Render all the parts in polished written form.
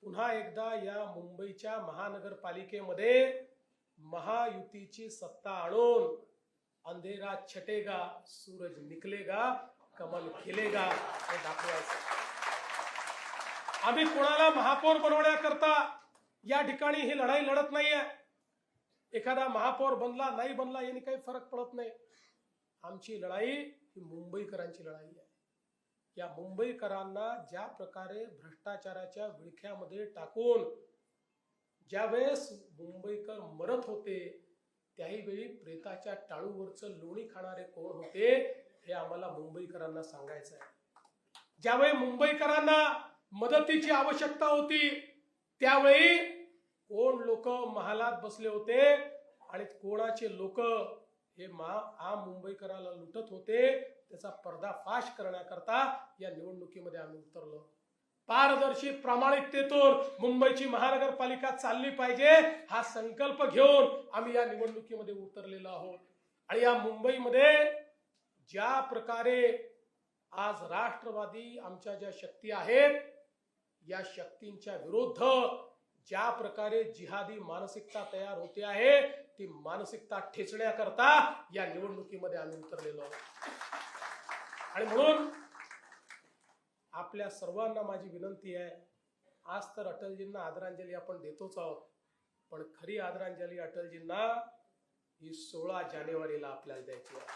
पुन्हा एकदा या मुंबईच्या महानगरपालिकेमध्ये महायुतीची सत्ता आणून अंधेरा छटेगा, सूरज निकलेगा, कमल खिलेगा हे दाखवायचं। आम्ही कोणाला महापौर बनवण्याकरता या ठिकाणी ही लढाई लढत नाहीये। एखादा महापौर बनला नाही बनला याने काही फरक पडत नाही। आमची लढाई ही मुंबईकरांची लढाई आहे। या मुंबईकरांना ज्या प्रकारे भ्रष्टाचाराच्या विळख्यामध्ये टाकून ज्यावेळेस मुंबईकर मरत होते त्याही वेळी प्रेताच्या टाळूवरचं लोणी खाणारे कोण होते हे आम्हाला मुंबईकरांना सांगायचं आहे। ज्यावेळी मुंबईकरांना मदतीची आवश्यकता होती त्यावेळी कोण लोक महालात बसले होते आणि कोणाचे लोक हे आम मुंबईकराला लुटत होते त्याचा पर्दाफाश करण्याकरता या निवडणुकीमध्ये आम्ही उतरलो। पारदर्शी प्रामाणिकतेतून मुंबईची महानगरपालिका चालली पाहिजे हा संकल्प घेऊन आम्ही या निवडणुकीमध्ये उतरलेलो आहोत। आणि या मुंबईमध्ये ज्या प्रकारे आज राष्ट्रवादी आमच्या ज्या शक्ती आहेत या शक्तींच्या विरुद्ध ज्या प्रकारे जिहादी मानसिकता तयार होते आहे ती मानसिकता ठेचण्याकरता या निवडणुकीमध्ये आम्ही उतरलेलो आहोत। आणि म्हणून आपल्या सर्वांना माझी विनंती आहे, आज तर अटलजींना आदरांजली आपण देतोच आहोत, पण खरी आदरांजली अटलजींना ही 16 जानेवारीला आपल्याला द्यायची आहे।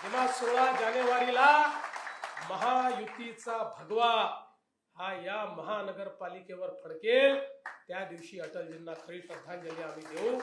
जेव्हा 16 जानेवारीला महायुतीचा भगवा हा या महानगरपालिकेवर फडकेल त्या दिवशी अटलजींना खरी श्रद्धांजली आम्ही देऊ।